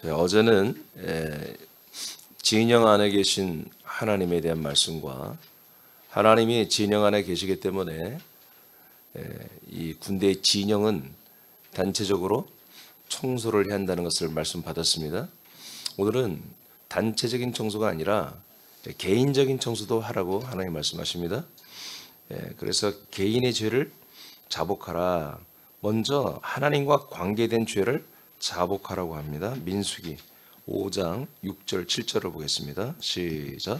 어제는 진영 안에 계신 하나님에 대한 말씀과 하나님이 진영 안에 계시기 때문에 이 군대의 진영은 단체적으로 청소를 해야 한다는 것을 말씀받았습니다. 오늘은 단체적인 청소가 아니라 개인적인 청소도 하라고 하나님 말씀하십니다. 그래서 개인의 죄를 자복하라. 먼저 하나님과 관계된 죄를 자복하라고 합니다. 민수기 5장 6절 7절을 보겠습니다. 시작.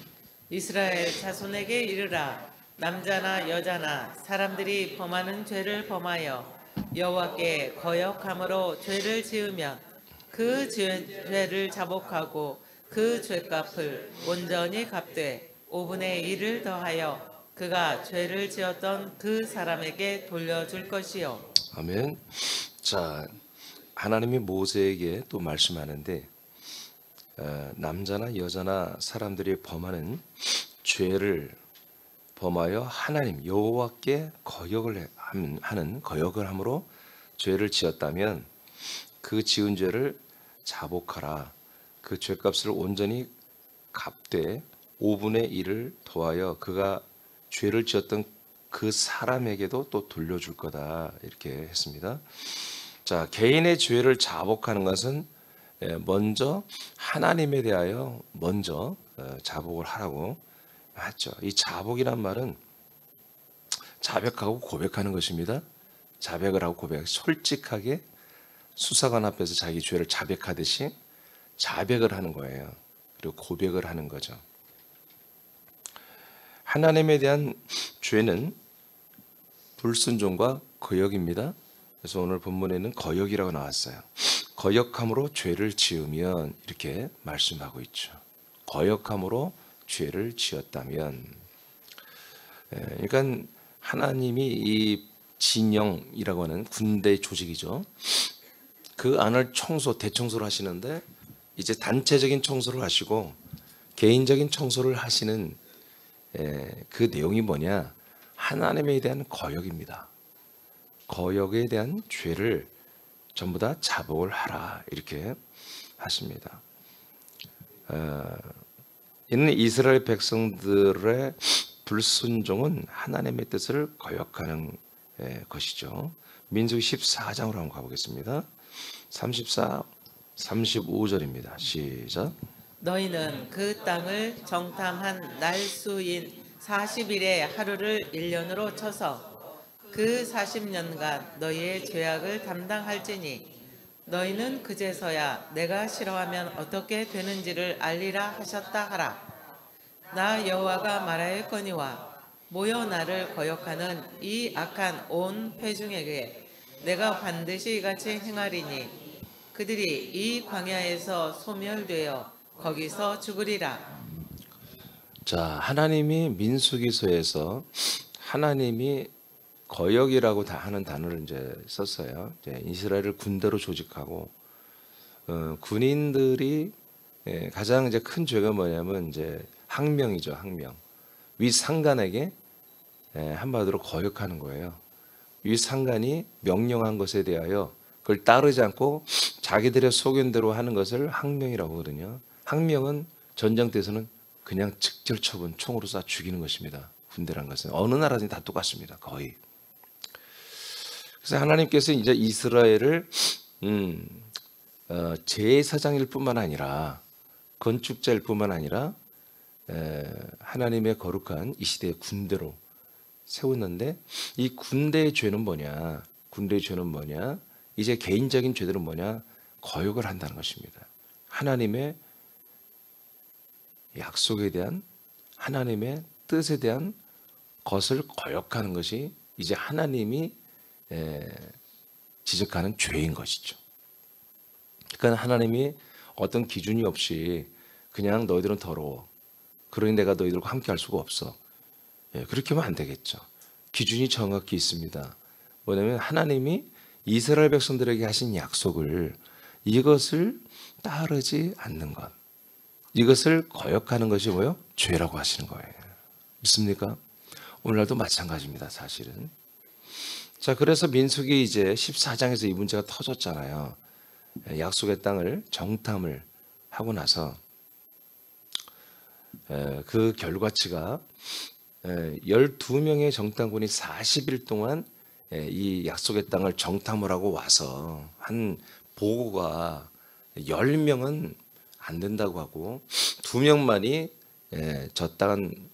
이스라엘 자손에게 이르라. 남자나 여자나 사람들이 범하는 죄를 범하여 여호와께 거역함으로 죄를 지으면 그 죄를 자복하고 그 죄값을 온전히 갚되 5분의 1을 더하여 그가 죄를 지었던 그 사람에게 돌려줄 것이요. 아멘. 자, 하나님이 모세에게 또 말씀하는데 남자나 여자나 사람들이 범하는 죄를 범하여 하나님 여호와께 거역을 함으로 죄를 지었다면 그 지은 죄를 자복하라. 그 죄값을 온전히 갚되 5분의 1을 더하여 그가 죄를 지었던 그 사람에게도 또 돌려줄 거다. 이렇게 했습니다. 자, 개인의 죄를 자복하는 것은 먼저 하나님에 대하여 먼저 자복을 하라고 했죠. 이 자복이란 말은 자백하고 고백하는 것입니다. 자백을 하고 고백, 솔직하게 수사관 앞에서 자기 죄를 자백하듯이 자백을 하는 거예요. 그리고 고백을 하는 거죠. 하나님에 대한 죄는 불순종과 거역입니다. 그래서 오늘 본문에는 거역이라고 나왔어요. 거역함으로 죄를 지으면 이렇게 말씀하고 있죠. 거역함으로 죄를 지었다면, 그러니까 하나님이 이 진영이라고 하는 군대 조직이죠. 그 안을 대청소를 하시는데 이제 단체적인 청소를 하시고 개인적인 청소를 하시는 그 내용이 뭐냐? 하나님에 대한 거역입니다. 거역에 대한 죄를 전부 다 자복을 하라 이렇게 하십니다. 이는 이스라엘 백성들의 불순종은 하나님의 뜻을 거역하는 것이죠. 민수기 14장으로 한번 가보겠습니다. 34, 35절입니다. 시작. 너희는 그 땅을 정탐한 날수인 40일의 하루를 1년으로 쳐서 그 40년간 너희의 죄악을 담당할지니 너희는 그제서야 내가 싫어하면 어떻게 되는지를 알리라 하셨다 하라. 나 여호와가 말하였거니와 모여 나를 거역하는 이 악한 온 회중에게 내가 반드시 이같이 행하리니 그들이 이 광야에서 소멸되어 거기서 죽으리라. 자, 하나님이 민수기서에서 하나님이 거역이라고 다 하는 단어를 이제 썼어요. 이제 이스라엘을 군대로 조직하고 군인들이 가장 이제 큰 죄가 뭐냐면 이제 항명이죠, 항명. 위 상관에게 한마디로 거역하는 거예요. 위 상관이 명령한 것에 대하여 그걸 따르지 않고 자기들의 소견대로 하는 것을 항명이라고 하거든요. 항명은 전쟁터에서는 그냥 즉절 처분, 총으로 쏴 죽이는 것입니다. 군대란 것은 어느 나라든 다 똑같습니다. 거의. 그래서 하나님께서 이제 이스라엘을 제사장일 뿐만 아니라 건축자일 뿐만 아니라 하나님의 거룩한 이 시대의 군대로 세웠는데 이 군대의 죄는 뭐냐? 군대의 죄는 뭐냐? 이제 개인적인 죄들은 뭐냐? 거역을 한다는 것입니다. 하나님의 약속에 대한 하나님의 뜻에 대한 것을 거역하는 것이 이제 하나님이 지적하는 죄인 것이죠. 그러니까 하나님이 어떤 기준이 없이 그냥 너희들은 더러워. 그러니 내가 너희들과 함께 할 수가 없어. 그렇게 하면 안 되겠죠. 기준이 정확히 있습니다. 뭐냐면 하나님이 이스라엘 백성들에게 하신 약속을 이것을 따르지 않는 것. 이것을 거역하는 것이 뭐예요? 죄라고 하시는 거예요. 믿습니까? 오늘날도 마찬가지입니다. 사실은. 자, 그래서 민수기 이제 14장에서 이 문제가 터졌잖아요. 약속의 땅을 정탐을 하고 나서 그 결과치가 12명의 정탐꾼이 40일 동안 이 약속의 땅을 정탐을 하고 와서 한 보고가 10명은 안 된다고 하고 2명만이 저 땅은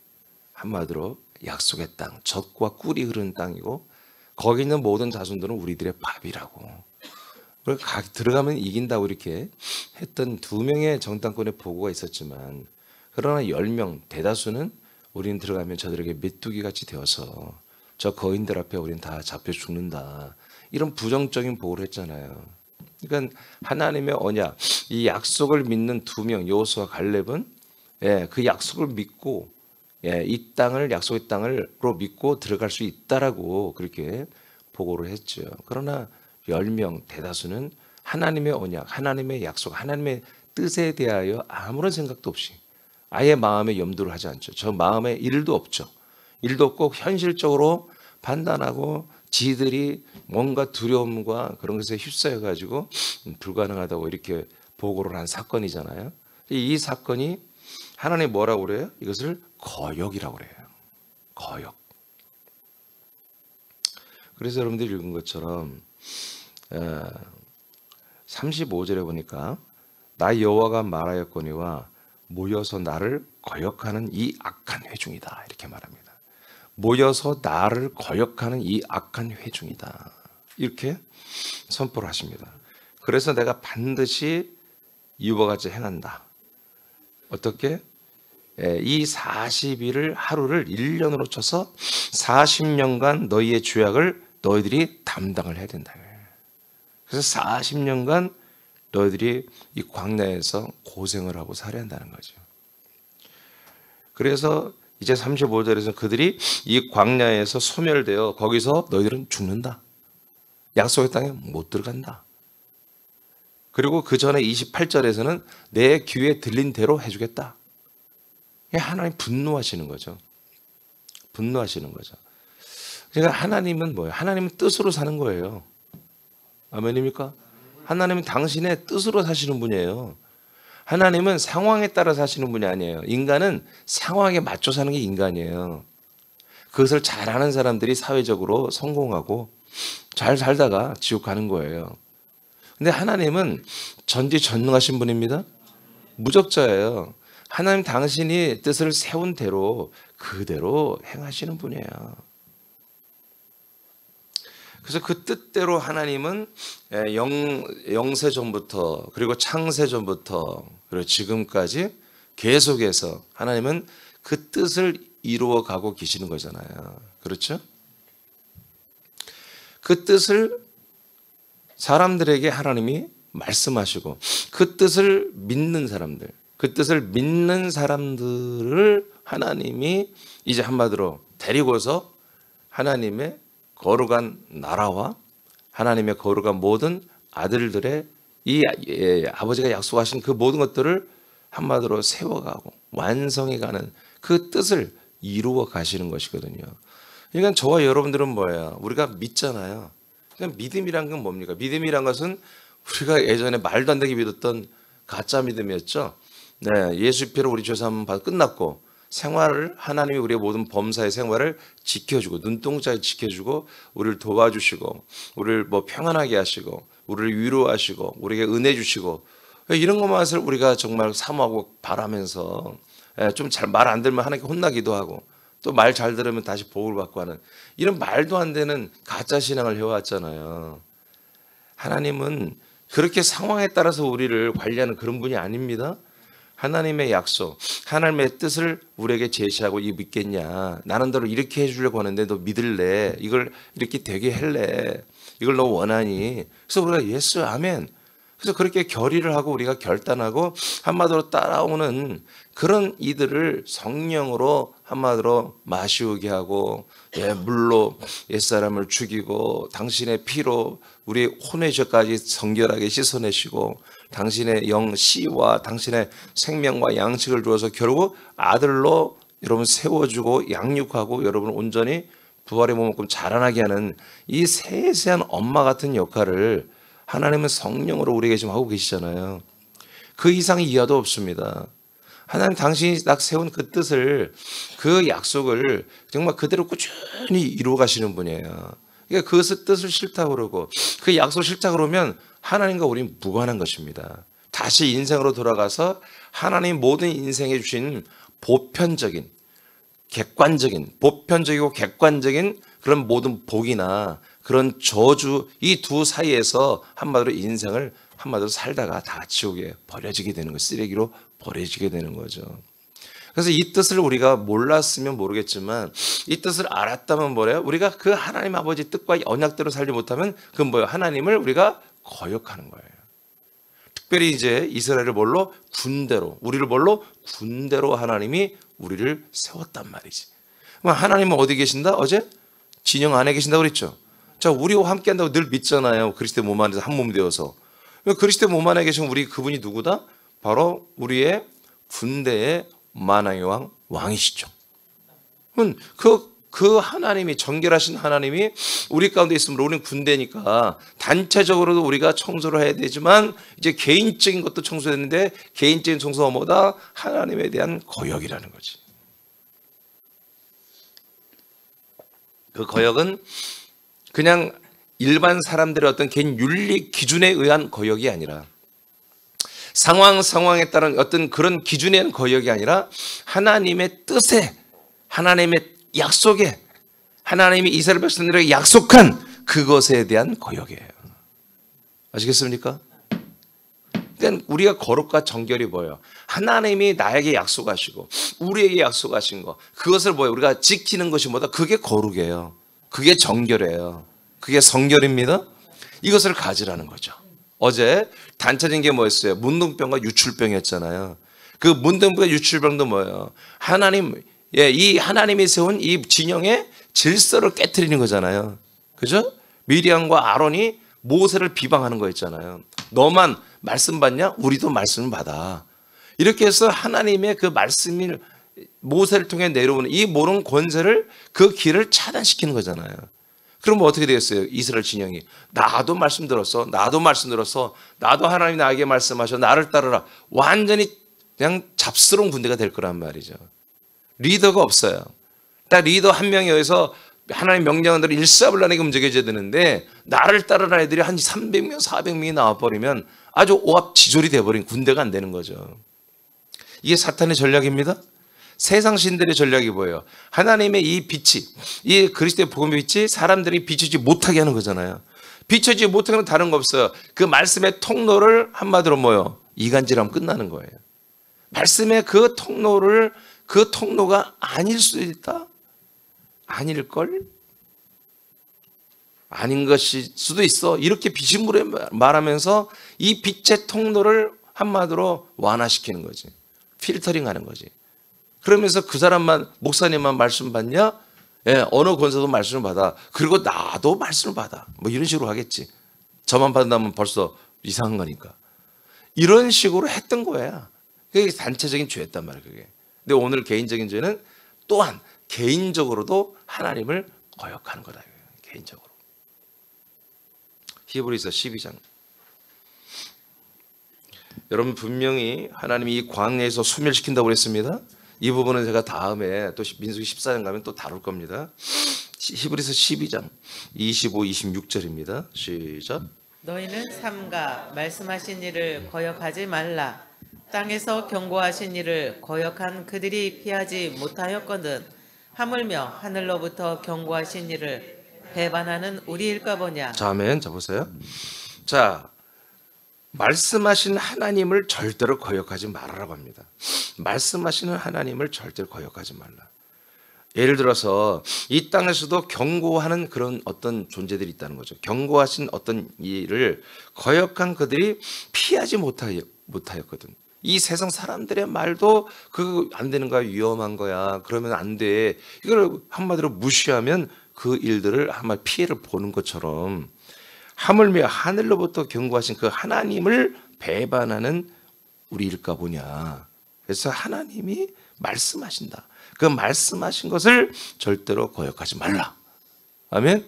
한마디로 약속의 땅, 젖과 꿀이 흐르는 땅이고 거기 있는 모든 자손들은 우리들의 밥이라고. 들어가면 이긴다고 이렇게 했던 2명의 정탐꾼의 보고가 있었지만 그러나 10명 대다수는 우리는 들어가면 저들에게 메뚜기 같이 되어서 저 거인들 앞에 우리는 다 잡혀 죽는다. 이런 부정적인 보고를 했잖아요. 그러니까 하나님의 언약, 이 약속을 믿는 2명 여호수아 갈렙은 그 약속을 믿고 이 땅을 약속의 땅을로 믿고 들어갈 수 있다라고 그렇게 보고를 했죠. 그러나 10명 대다수는 하나님의 언약, 하나님의 약속, 하나님의 뜻에 대하여 아무런 생각도 없이 아예 마음에 염두를 하지 않죠. 저 마음에 일도 없죠. 일도 없고 현실적으로 판단하고 지들이 뭔가 두려움과 그런 것에 휩싸여 가지고 불가능하다고 이렇게 보고를 한 사건이잖아요. 이 사건이 하나님 뭐라고 그래요? 이것을 거역이라고 그래요. 거역. 그래서 여러분들이 읽은 것처럼 35절에 보니까 나 여호와가 말하였거니와 모여서 나를 거역하는 이 악한 회중이다 이렇게 말합니다. 모여서 나를 거역하는 이 악한 회중이다 이렇게 선포를 하십니다. 그래서 내가 반드시 이와 같이 행한다. 어떻게? 이 40일을 하루를 1년으로 쳐서 40년간 너희의 죄악을 너희들이 담당을 해야 된다. 그래서 40년간 너희들이 이 광야에서 고생을 하고 살아야 한다는 거죠. 그래서 이제 35절에서 그들이 이 광야에서 소멸되어 거기서 너희들은 죽는다. 약속의 땅에 못 들어간다. 그리고 그 전에 28절에서는 내 귀에 들린 대로 해주겠다. 하나님 분노하시는 거죠. 분노하시는 거죠. 그러니까 하나님은 뭐예요? 하나님은 뜻으로 사는 거예요. 아멘입니까? 하나님은 당신의 뜻으로 사시는 분이에요. 하나님은 상황에 따라 사시는 분이 아니에요. 인간은 상황에 맞춰 사는 게 인간이에요. 그것을 잘하는 사람들이 사회적으로 성공하고 잘 살다가 지옥 가는 거예요. 근데 하나님은 전지전능하신 분입니다. 무적자예요. 하나님 당신이 뜻을 세운 대로 그대로 행하시는 분이에요. 그래서 그 뜻대로 하나님은 영세전부터 그리고 창세전부터 그리고 지금까지 계속해서 하나님은 그 뜻을 이루어 가고 계시는 거잖아요. 그렇죠? 그 뜻을 사람들에게 하나님이 말씀하시고 그 뜻을 믿는 사람들, 그 뜻을 믿는 사람들을 하나님이 이제 한마디로 데리고서 하나님의 거룩한 나라와 하나님의 거룩한 모든 아들들의 이 아버지가 약속하신 그 모든 것들을 한마디로 세워가고 완성해가는 그 뜻을 이루어 가시는 것이거든요. 그러니까 저와 여러분들은 뭐예요? 우리가 믿잖아요. 그냥 믿음이란 건 뭡니까? 믿음이란 것은 우리가 예전에 말도 안 되게 믿었던 가짜 믿음이었죠. 네, 예수 피로 우리 죄사함 받아 끝났고 생활을 하나님이 우리의 모든 범사의 생활을 지켜주고 눈동자에 지켜주고 우리를 도와주시고 우리를 평안하게 하시고 우리를 위로하시고 우리에게 은혜 주시고 이런 것만을 우리가 정말 사모하고 바라면서 좀 잘 말 안 들으면 하나님께 혼나기도 하고 또 말 잘 들으면 다시 복을 받고 하는 이런 말도 안 되는 가짜 신앙을 해왔잖아요. 하나님은 그렇게 상황에 따라서 우리를 관리하는 그런 분이 아닙니다. 하나님의 약속, 하나님의 뜻을 우리에게 제시하고 이 믿겠냐? 나는 너를 이렇게 해주려고 하는데 너 믿을래? 이걸 이렇게 되게 할래? 이걸 너 원하니? 그래서 우리가 예수, 아멘. 그래서 그렇게 결의를 하고 우리가 결단하고 한마디로 따라오는 그런 이들을 성령으로 한마디로 마시우게 하고 물로 옛사람을 죽이고 당신의 피로 우리의 혼의 죄까지 성결하게 씻어내시고 당신의 영 씨와 당신의 생명과 양식을 주어서 결국 아들로 여러분 세워주고 양육하고 여러분 온전히 부활의 몸만큼 자라나게 하는 이 세세한 엄마 같은 역할을 하나님은 성령으로 우리에게 지금 하고 계시잖아요. 그 이상 이하도 없습니다. 하나님 당신이 딱 세운 그 뜻을, 그 약속을 정말 그대로 꾸준히 이루어 가시는 분이에요. 그러니까 그 뜻을 싫다고 그러고 그 약속 싫다고 그러면 하나님과 우리는 무관한 것입니다. 다시 인생으로 돌아가서 하나님 모든 인생에 주신 보편적인, 객관적인, 보편적이고 객관적인 그런 모든 복이나 그런 저주, 이 두 사이에서 한마디로 인생을 한마디로 살다가 다 지옥에 버려지게 되는 거, 쓰레기로 버려지게 되는 거죠. 그래서 이 뜻을 우리가 몰랐으면 모르겠지만 이 뜻을 알았다면 뭐래요? 우리가 그 하나님 아버지 뜻과 언약대로 살지 못하면 그건 뭐예요? 하나님을 우리가 거역하는 거예요. 특별히 이제 이스라엘을 뭘로? 군대로, 우리를 뭘로? 군대로 하나님이 우리를 세웠단 말이지. 그럼 하나님은 어디 계신다? 어제 진영 안에 계신다고 그랬죠. 자, 우리와 함께 한다고 늘 믿잖아요. 그리스도의 몸 안에서 한 몸 되어서. 그리스도의 몸 안에 계신 우리 그분이 누구다? 바로 우리의 군대의 만왕의 왕이시죠. 그 하나님이, 정결하신 하나님이 우리 가운데 있으므로 우리는 군대니까 단체적으로도 우리가 청소를 해야 되지만 이제 개인적인 것도 청소했는데 개인적인 청소가 뭐다? 하나님에 대한 거역이라는 거지. 그 거역은 그냥 일반 사람들의 어떤 개인 윤리 기준에 의한 거역이 아니라 상황에 따른 어떤 그런 기준에 의한 거역이 아니라 하나님의 뜻에, 하나님의 약속에, 하나님이 이스라엘 백성들에게 약속한 그것에 대한 거역이에요. 아시겠습니까? 그러니까 우리가 거룩과 정결이 뭐예요? 하나님이 나에게 약속하시고 우리에게 약속하신 거, 그것을 뭐예요? 우리가 지키는 것이 뭐다? 그게 거룩이에요. 그게 정결이에요. 그게 성결입니다. 이것을 가지라는 거죠. 어제 단체적인 게 뭐였어요? 문둥병과 유출병이었잖아요. 그 문둥병과 유출병도 뭐예요? 하나님, 이 하나님이 세운 이 진영의 질서를 깨트리는 거잖아요. 그죠? 미리암과 아론이 모세를 비방하는 거였잖아요. 너만 말씀 받냐? 우리도 말씀을 받아. 이렇게 해서 하나님의 그 말씀이 모세를 통해 내려오는 이 모든 권세를, 그 길을 차단시키는 거잖아요. 그럼 어떻게 되겠어요? 이스라엘 진영이 나도 말씀 들었어, 나도 말씀 들었어, 나도 하나님 나에게 말씀하셔, 나를 따르라. 완전히 그냥 잡스러운 군대가 될 거란 말이죠. 리더가 없어요. 딱 리더 한 명에 의해서 하나님 명령한 대로 일사불란하게 움직여져야 되는데 나를 따르라 애들이 한 300명, 400명이 나와버리면 아주 오합지졸이 돼버린 군대가 안 되는 거죠. 이게 사탄의 전략입니다. 세상 신들의 전략이 뭐예요? 하나님의 이 빛이, 이 그리스도의 복음의 빛이 사람들이 비추지 못하게 하는 거잖아요. 비추지 못하는 건 다른 거 없어요. 그 말씀의 통로를 한마디로 뭐예요? 이간질하면 끝나는 거예요. 말씀의 그 통로를, 그 통로가 아닐 수도 있다? 아닐걸? 아닌 것일 수도 있어. 이렇게 비신물에 말하면서 이 빛의 통로를 한마디로 완화시키는 거지. 필터링 하는 거지. 그러면서 그 사람만, 목사님만 말씀 받냐? 예, 어느 권사도 말씀을 받아. 그리고 나도 말씀을 받아. 뭐 이런 식으로 하겠지. 저만 받는다면 벌써 이상한 거니까. 이런 식으로 했던 거야. 그게 단체적인 죄였단 말이야, 그게. 근데 오늘 개인적인 죄는 또한 개인적으로도 하나님을 거역하는 거다. 개인적으로. 히브리서 12장. 여러분 분명히 하나님이 이 광야에서 소멸시킨다고 그랬습니다. 이 부분은 제가 다음에 또 민수기 14장 가면 또 다룰 겁니다. 히브리서 12장 25, 26절입니다. 시작. 너희는 삼가 말씀하신 일을 거역하지 말라. 땅에서 경고하신 일을 거역한 그들이 피하지 못하였거든 하물며 하늘로부터 경고하신 일을 배반하는 우리일까 보냐. 자, 아멘. 자, 보세요. 자, 말씀하신 하나님을 절대로 거역하지 말라고 합니다. 말씀하시는 하나님을 절대로 거역하지 말라. 예를 들어서 이 땅에서도 경고하는 그런 어떤 존재들이 있다는 거죠. 경고하신 어떤 일을 거역한 그들이 피하지 못하였거든. 이 세상 사람들의 말도 그거 안 되는 거야, 위험한 거야, 그러면 안 돼. 이걸 한마디로 무시하면 그 일들을 한마디 피해를 보는 것처럼 하물며 하늘로부터 경고하신 그 하나님을 배반하는 우리일까 보냐. 그래서 하나님이 말씀하신다. 그 말씀하신 것을 절대로 거역하지 말라. 아멘.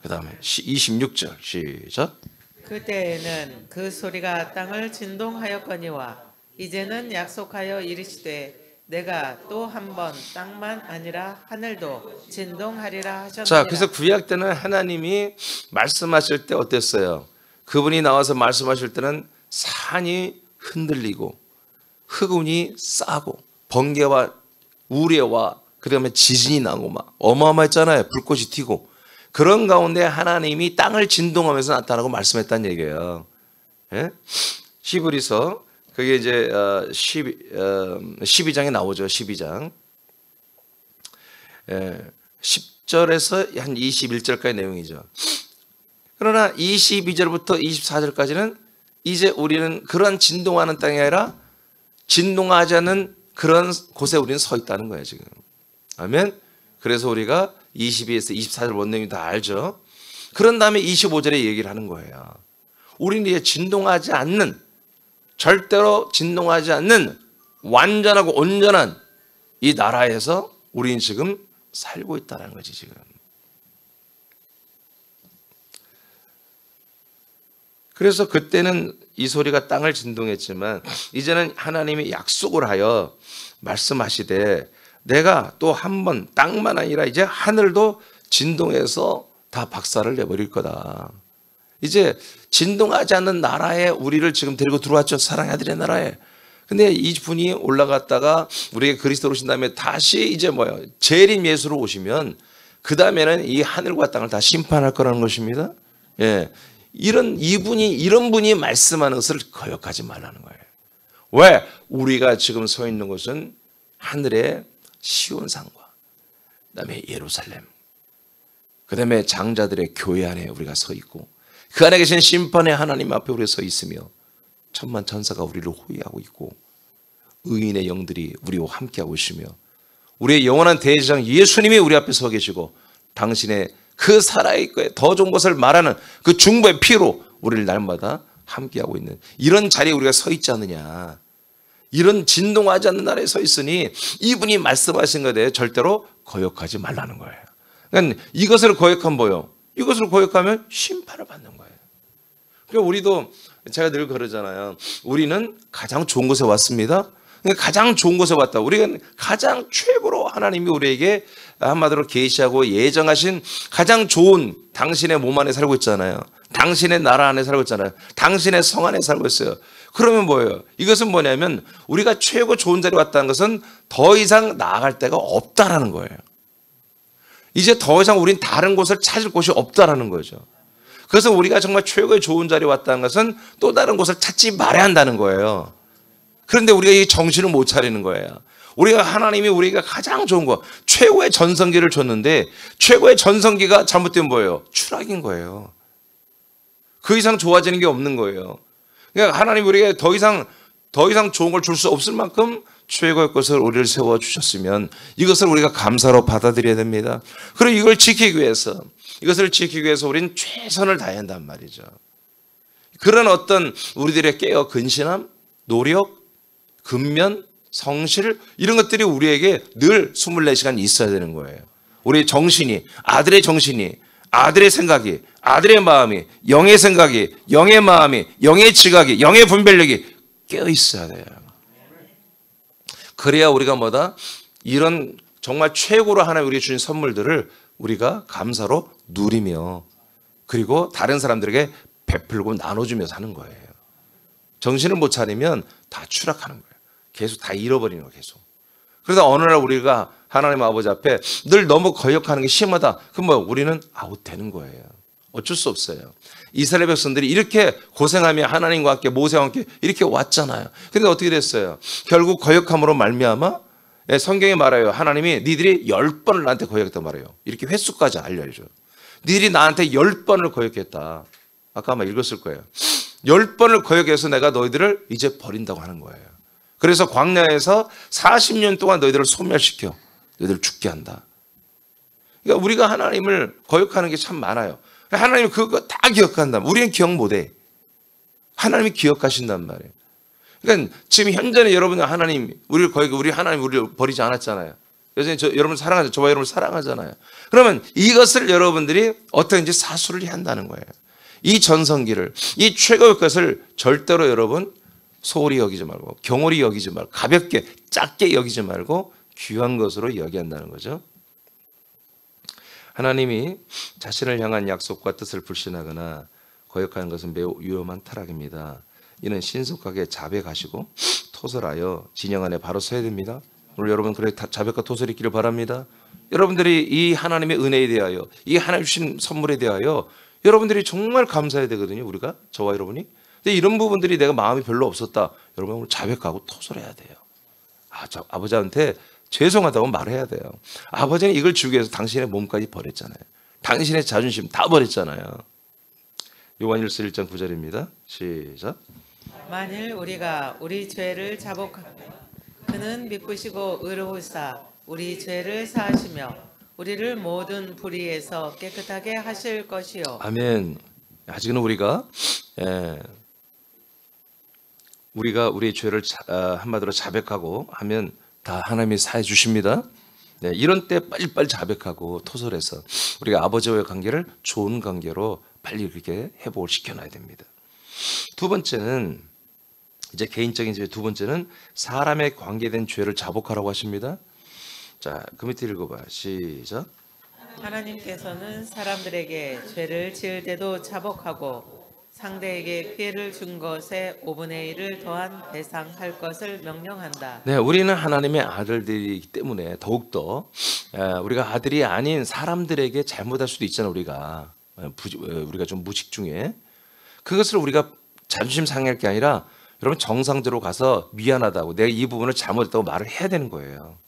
그 다음에 26절 시작. 그때에는 그 소리가 땅을 진동하였거니와 이제는 약속하여 이르시되 내가 또 한 번 땅만 아니라 하늘도 진동하리라 하셨느니라. 자, 그래서 구약 때는 하나님이 말씀하실 때 어땠어요? 그분이 나와서 말씀하실 때는 산이 흔들리고 흑운이 싸고 번개와 우레와 그다음에 지진이 나고 막 어마어마했잖아요. 불꽃이 튀고 그런 가운데 하나님이 땅을 진동하면서 나타나고 말씀했다는 얘기예요. 예? 히브리서 그게 이제 12장에 나오죠. 12장 10절에서 한 21절까지 내용이죠. 그러나 22절부터 24절까지는 이제 우리는 그런 진동하는 땅이 아니라 진동하지 않는 그런 곳에 우리는 서 있다는 거예요, 지금. 아멘. 그래서 우리가 22에서 24절 원내용이 다 알죠. 그런 다음에 25절에 얘기를 하는 거예요. 우리는 이제 진동하지 않는, 절대로 진동하지 않는 완전하고 온전한 이 나라에서 우리는 지금 살고 있다는 거지, 지금. 그래서 그때는 이 소리가 땅을 진동했지만 이제는 하나님이 약속을 하여 말씀하시되 내가 또 한 번 땅만 아니라 이제 하늘도 진동해서 다 박살을 내버릴 거다. 이제 진동하지 않는 나라에 우리를 지금 데리고 들어왔죠. 사랑의 아들의 나라에. 근데 이 분이 올라갔다가 우리에게 그리스도로 오신 다음에 다시 이제 뭐예요? 재림 예수로 오시면 그 다음에는 이 하늘과 땅을 다 심판할 거라는 것입니다. 예. 이런 분이 말씀하는 것을 거역하지 말라는 거예요. 왜? 우리가 지금 서 있는 곳은 하늘의 시온산과 그다음에 예루살렘, 그다음에 장자들의 교회 안에 우리가 서 있고 그 안에 계신 심판의 하나님 앞에 우리가 서 있으며 천만 천사가 우리를 호위하고 있고 의인의 영들이 우리와 함께하고 있으며 우리의 영원한 대제사장 예수님이 우리 앞에 서 계시고 당신의 그 살아있고 더 좋은 것을 말하는 그 중보의 피로 우리를 날마다 함께하고 있는 이런 자리에 우리가 서 있지 않느냐. 이런 진동하지 않는 나라에 서 있으니 이분이 말씀하신 것에 대해 절대로 거역하지 말라는 거예요. 그러니까 이것을 거역하면 뭐예요? 이것을 거역하면 심판을 받는 거예요. 그러니까 우리도 제가 늘 그러잖아요. 우리는 가장 좋은 곳에 왔습니다. 그러니까 가장 좋은 곳에 왔다. 우리가 가장 최고로 하나님이 우리에게 한마디로 계시하고 예정하신 가장 좋은 당신의 몸 안에 살고 있잖아요. 당신의 나라 안에 살고 있잖아요. 당신의 성 안에 살고 있어요. 그러면 뭐예요? 이것은 뭐냐면 우리가 최고 좋은 자리에 왔다는 것은 더 이상 나아갈 데가 없다라는 거예요. 이제 더 이상 우린 다른 곳을 찾을 곳이 없다라는 거죠. 그래서 우리가 정말 최고의 좋은 자리에 왔다는 것은 또 다른 곳을 찾지 말아야 한다는 거예요. 그런데 우리가 이 정신을 못 차리는 거예요. 우리가 하나님이 우리가 가장 좋은 거 최고의 전성기를 줬는데 최고의 전성기가 잘못되면 뭐예요? 추락인 거예요. 그 이상 좋아지는 게 없는 거예요. 그러니까 하나님이 우리에게 더 이상 좋은 걸 줄 수 없을 만큼 최고의 것을 우리를 세워주셨으면 이것을 우리가 감사로 받아들여야 됩니다. 그리고 이것을 지키기 위해서 우리는 최선을 다해야 한단 말이죠. 그런 어떤 우리들의 깨어 근신함, 노력, 근면, 성실 이런 것들이 우리에게 늘 24시간 있어야 되는 거예요. 우리의 정신이, 아들의 정신이, 아들의 생각이, 아들의 마음이, 영의 생각이, 영의 마음이, 영의 지각이, 영의 분별력이 깨어 있어야 돼요. 그래야 우리가 뭐다? 이런 정말 최고로 하나님 우리에게 주신 선물들을 우리가 감사로 누리며 그리고 다른 사람들에게 베풀고 나눠주며 사는 거예요. 정신을 못 차리면 다 추락하는 거예요. 계속 다 잃어버리는 거예요. 계속. 그러다 어느 날 우리가 하나님 아버지 앞에 늘 너무 거역하는 게 심하다. 그럼 뭐 우리는 아웃되는 거예요. 어쩔 수 없어요. 이스라엘 백성들이 이렇게 고생하며 하나님과 함께 모세와 함께 이렇게 왔잖아요. 그런데 어떻게 됐어요? 결국 거역함으로 말미암아 성경에 말해요. 하나님이 니들이 10번을 나한테 거역했단 말이에요. 이렇게 횟수까지 알려줘. 니들이 나한테 10번을 거역했다. 아까 아마 읽었을 거예요. 10번을 거역해서 내가 너희들을 이제 버린다고 하는 거예요. 그래서 광야에서 40년 동안 너희들을 소멸시켜 너희들을 죽게 한다. 그러니까 우리가 하나님을 거역하는 게 참 많아요. 하나님이 그거 다 기억한다. 우리는 기억 못해. 하나님이 기억하신단 말이에요. 그러니까 지금 현재는 여러분은 하나님 우리 하나님 우리를 버리지 않았잖아요. 여전히 여러분 사랑하죠. 저와 여러분 사랑하잖아요. 그러면 이것을 여러분들이 어떻게든지 사수를 한다는 거예요. 이 전성기를, 이 최고의 것을 절대로 여러분 소홀히 여기지 말고, 경홀히 여기지 말고, 가볍게 작게 여기지 말고 귀한 것으로 여기한다는 거죠. 하나님이 자신을 향한 약속과 뜻을 불신하거나 거역하는 것은 매우 위험한 타락입니다. 이는 신속하게 자백하시고 토설하여 진영 안에 바로 서야 됩니다. 오늘 여러분 그래 자백과 토설이 있기를 바랍니다. 여러분들이 이 하나님의 은혜에 대하여, 이 하나님 주신 선물에 대하여 여러분들이 정말 감사해야 되거든요. 우리가, 저와 여러분이. 근데 이런 부분들이 내가 마음이 별로 없었다, 여러분 오늘 자백하고 토설해야 돼요. 아버지한테 죄송하다고 말해야 돼요. 아버지는 이걸 주기 위해서 당신의 몸까지 버렸잖아요. 당신의 자존심 다 버렸잖아요. 요한일서 1장 9절입니다. 시작. 만일 우리가 우리 죄를 자복하면 그는 미쁘시고 의로우사 우리 죄를 사하시며 우리를 모든 불의에서 깨끗하게 하실 것이요. 아멘. 아직은 우리가 우리의 죄를 한마디로 자백하고 하면 다 하나님이 사해 주십니다. 네, 이런 때 빨리빨리 자백하고 토설해서 우리가 아버지와의 관계를 좋은 관계로 빨리 이렇게 회복을 시켜놔야 됩니다. 두 번째는 이제 개인적인 죄, 두 번째는 사람에 관계된 죄를 자복하라고 하십니다. 자, 그 밑에 읽어봐요. 시작. 하나님께서는 사람들에게 죄를 지을 때도 자복하고 상대에게 피해를 준 것에 5분의 1을 더한 배상할 것을 명령한다. 네, 우리는 하나님의 아들들이기 때문에 더욱더 우리가 아들이 아닌 사람들에게 잘못할 수도 있잖아요. 우리가 좀 무식 중에 그것을 우리가 자존심 상할 게 아니라 여러분 정상적으로 가서 미안하다고, 내가 이 부분을 잘못했다고 말을 해야 되는 거예요.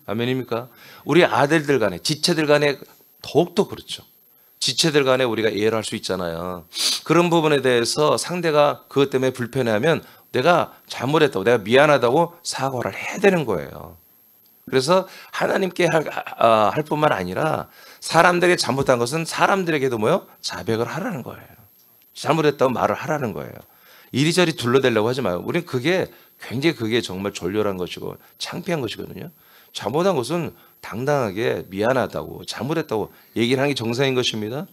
아멘입니까? 우리 아들들 간에, 지체들 간에 더욱더 그렇죠. 지체들 간에 우리가 이해를 할 수 있잖아요. 그런 부분에 대해서 상대가 그것 때문에 불편해하면 내가 잘못했다고, 내가 미안하다고 사과를 해야 되는 거예요. 그래서 하나님께 할 뿐만 아니라 사람들에게 잘못한 것은 사람들에게도 자백을 하라는 거예요. 잘못했다고 말을 하라는 거예요. 이리저리 둘러대려고 하지 마요. 우리는 그게 정말 졸렬한 것이고 창피한 것이거든요. 잘못한 것은 당당하게 미안하다고, 잘못했다고 얘기를 하는 게 정상인 것입니다.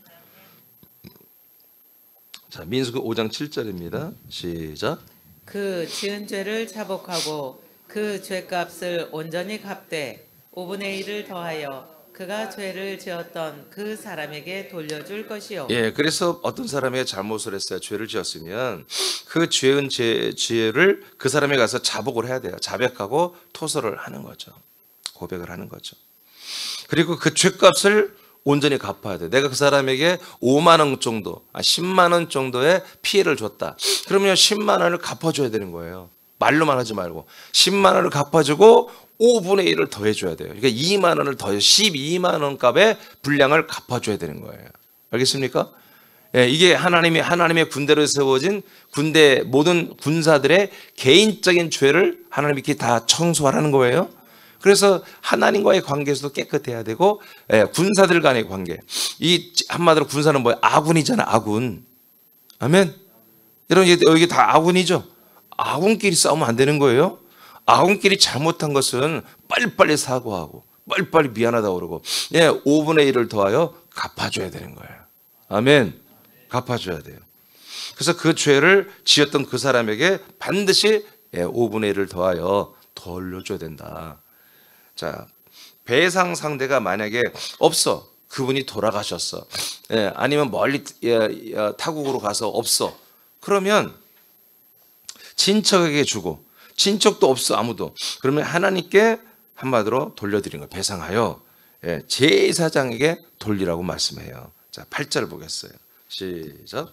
자, 민수기 5장 7절입니다. 시작. 그 지은 죄를 자복하고 그 죄값을 온전히 갚되 5분의 1을 더하여 그가 죄를 지었던 그 사람에게 돌려줄 것이요. 예, 그래서 어떤 사람에게 잘못을 했어요. 죄를 지었으면 그 죄를 그 사람에게 가서 자복을 해야 돼요. 자백하고 토설을 하는 거죠. 고백을 하는 거죠. 그리고 그 죄값을 온전히 갚아야 돼. 내가 그 사람에게 5만 원 정도, 10만 원 정도의 피해를 줬다. 그러면 10만 원을 갚아줘야 되는 거예요. 말로만 하지 말고 10만 원을 갚아주고 5분의 1을 더해줘야 돼요. 그러니까 2만 원을 더해 12만 원 값의 분량을 갚아줘야 되는 거예요. 알겠습니까? 예, 이게 하나님의 군대로 세워진 모든 군사들의 개인적인 죄를 하나님이 이렇게 다 청소하라는 거예요. 그래서 하나님과의 관계에서도 깨끗해야 되고, 군사들 간의 관계. 이 한마디로 군사는 뭐예요? 아군이잖아, 아군. 아멘. 여러분 여기 다 아군이죠. 아군끼리 싸우면 안 되는 거예요. 아군끼리 잘못한 것은 빨리빨리 사과하고 빨리빨리 미안하다고 그러고 5분의 1을 더하여 갚아줘야 되는 거예요. 아멘. 갚아줘야 돼요. 그래서 그 죄를 지었던 그 사람에게 반드시 5분의 1을 더하여 돌려줘야 된다. 자, 배상 상대가 만약에 없어, 그분이 돌아가셨어, 아니면 멀리 타국으로 가서 없어, 그러면 친척에게 주고, 친척도 없어 아무도, 그러면 하나님께 한마디로 돌려드린 거 배상하여 제사장에게 돌리라고 말씀해요. 자, 8절 보겠어요. 시작.